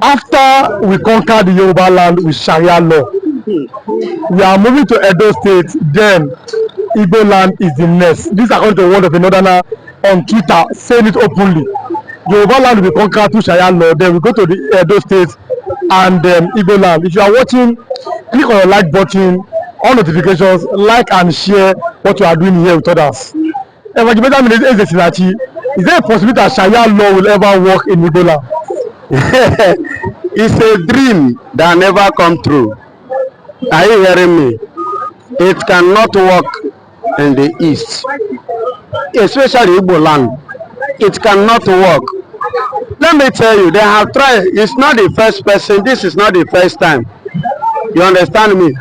After we conquer the Yoruba land with Sharia law, we are moving to Edo State, then Igbo land is the next. This is according to the word of a northerner on Twitter, saying it openly. Yoruba land will be conquered through Sharia law, then we go to the Edo State and Igbo land. If you are watching, click on the like button, on notifications, like and share what you are doing here with others. Is there a possibility that Sharia law will ever work in Igbo land? It's a dream that never come true. Are you hearing me? It cannot work in the east, especially Igbo land. It cannot work. Let me tell you, they have tried. It's not the first person. This is not the first time. You understand me?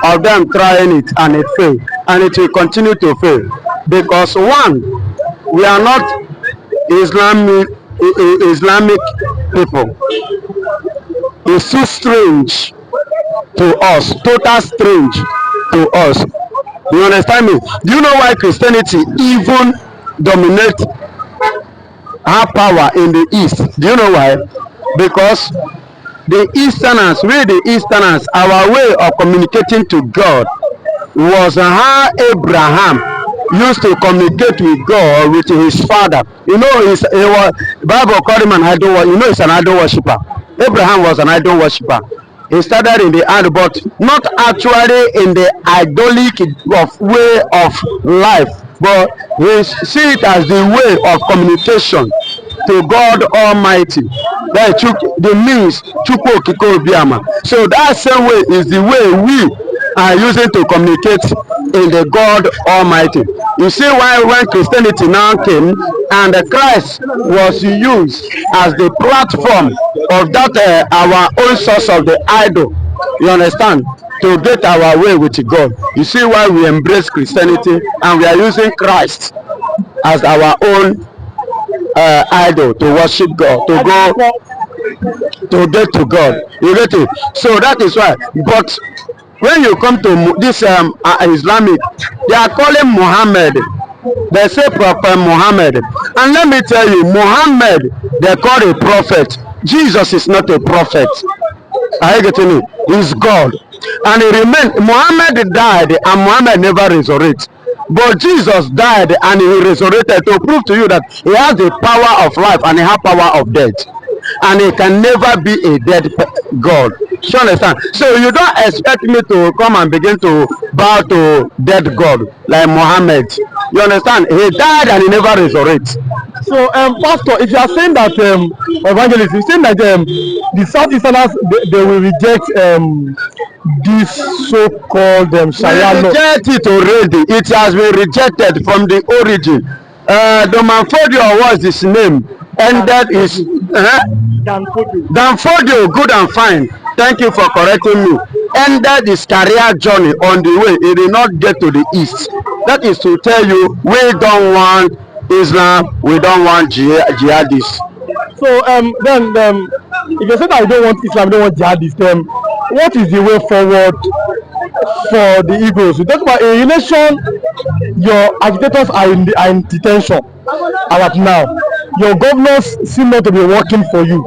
Of them trying it and it failed, and it will continue to fail because one, we are not Islamic people. It's too strange to us, total strange to us. You understand me? Do you know why Christianity even dominate our power in the east? Do you know why? Because the Easterners, our way of communicating to God was how Abraham used to communicate with God with his father. You know, the Bible called him an idol. You know, he's an idol worshipper. Abraham was an idol worshipper. He started in the idol, but not actually in the idolic way of life, but we see it as the way of communication to God Almighty. That the means Chukwu Okike Obiama. So that same way is the way we are using to communicate in the God Almighty. You see why when Christianity now came and Christ was used as the platform of that our own source of the idol, you understand, to get our way with God. You see why we embrace Christianity and we are using Christ as our own idol to worship God, to go to get to God. You get it? So that is why. But when you come to this Islamic, they are calling Muhammad. They say Prophet Muhammad. And let me tell you, Muhammad, they call a prophet. Jesus is not a prophet. Are you getting it? He's God. And he remained. Muhammad died and Muhammad never resurrected. But Jesus died and he resurrected to prove to you that he has the power of life and he has power of death. And he can never be a dead God. You understand? So you don't expect me to come and begin to bow to dead God like Muhammad. You understand? He died and he never resurrected. So, Pastor, if you are saying that, evangelist, you're saying that the Southeasterners, they will reject this so-called Sharia law. They reject it already. It has been rejected from the origin. The Manfodio was his name, and that is Danfodio, good and fine. Thank you for correcting me. Ended his career journey on the way. He did not get to the east. That is to tell you, we don't want Islam, we don't want jihadists. So then if you say that you don't want Islam, you don't want jihadists, what is the way forward for the Igbos? You talk about a relation, your agitators are in detention as now. Your governors seem not to be working for you.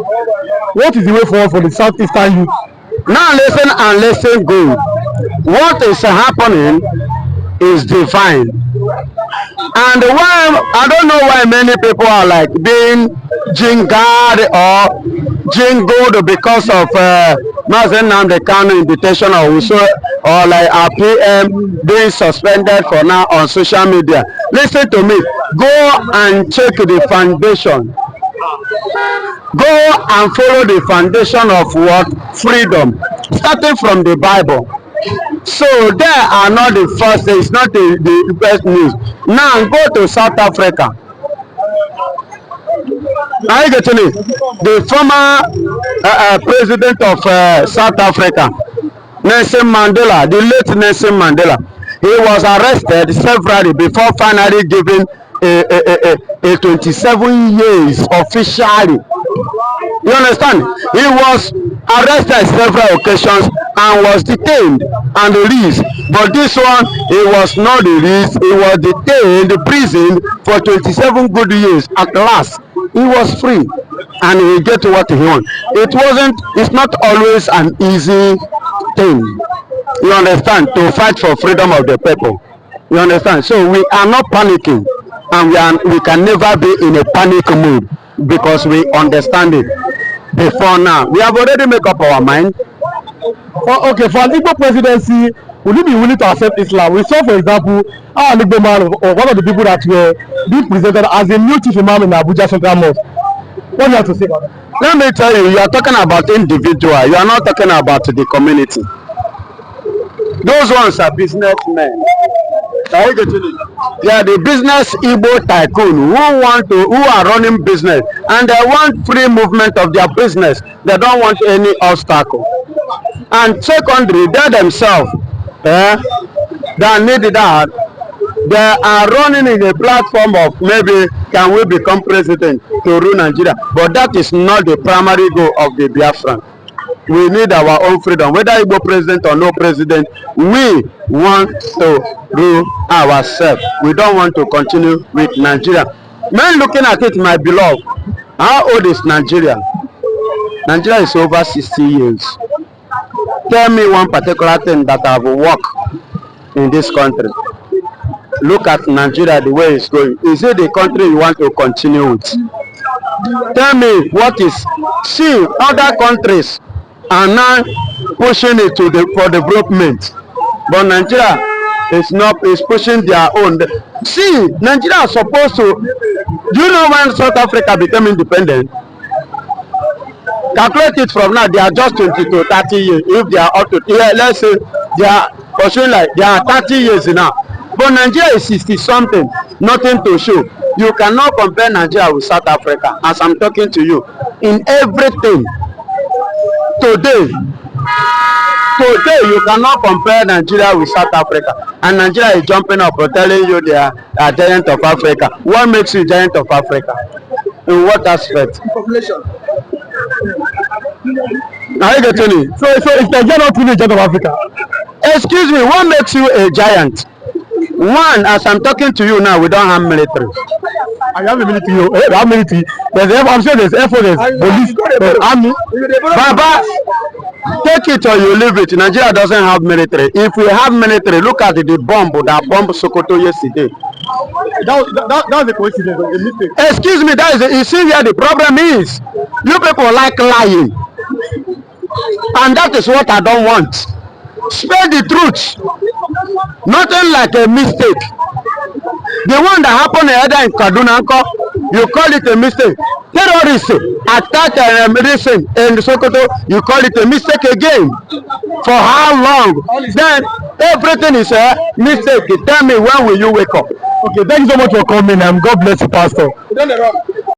What is the way forward for the Southeastern youth? Now listen and listen good. What is happening is divine. And why I don't know why many people are like being jingled or jingled because of Mazen Nnamdi Kanu invitation or like our PM being suspended for now on social media. Listen to me. Go and check the foundation. Go and follow the foundation of what? Freedom. Starting from the Bible. So they are not the first, it's not the best news. Now go to South Africa. Are you getting it? The former president of South Africa, Nelson Mandela, the late Nelson Mandela, he was arrested severally before finally giving a 27 years officially. You understand? He was arrested several occasions and was detained and released. But this one, he was not released. He was detained in prison for 27 good years. At last, he was free. and he get what he want. It's not always an easy thing, you understand, to fight for freedom of the people, you understand. So we are not panicking, and we can never be in a panic mood, because we understand it before now. We have already made up our mind. Okay, for an Igbo presidency, would you be willing to accept Islam? We saw, for example, how an Igbo man, or one of the people that were being presented as a new chief imam in Abuja Central Mosque. What do you have to say about that? Let me tell you, you are talking about individual, you are not talking about the community. Those ones are businessmen. Are you getting it? They are the business Igbo tycoon who are running business, and they want free movement of their business. They don't want any obstacle. And secondly, they themselves, that need that, they are running in a platform of maybe can we become president to rule Nigeria, but that is not the primary goal of the Biafran. We need our own freedom, whether Igbo president or no president. We want to rule ourselves. We don't want to continue with Nigeria. Men looking at it, my beloved, how old is Nigeria? Nigeria is over 60 years. Tell me one particular thing that have worked in this country. Look at Nigeria, the way it's going. Is it the country you want to continue with? Tell me what is. See, other countries are now pushing it for development, but Nigeria is pushing their own. See, Nigeria is supposed to. Do you know when South Africa became independent? Calculate it from now. They are just 20 to 30 years. If they are up to, let's say they are pursuing like they are 30 years now. But Nigeria is 60 something. Nothing to show. You cannot compare Nigeria with South Africa. As I'm talking to you, in everything. Today you cannot compare Nigeria with South Africa, and Nigeria is jumping up or telling you they are a giant of Africa. What makes you giant of Africa? In what aspect? Population. Are you getting it? So it's Nigeria not really a giant of Africa? Excuse me, what makes you a giant? One, as I'm talking to you now, we don't have military. I have a military. Have military. I'm sure there's Air Force, there's police, there's army. Baba, take it or you leave it. Nigeria doesn't have military. If we have military, look at the bomb that bombed Sokoto yesterday. That was a coincidence, a mistake. Excuse me, you see where the problem is. You people like lying, and that is what I don't want. Spread the truth. Nothing like a mistake. The one that happened either in Kaduna, you call it a mistake. Terrorists attack recent in Sokoto, you call it a mistake again. For how long? Then everything is a mistake. Tell me, when will you wake up? Okay, thank you so much for coming, and God bless you, Pastor.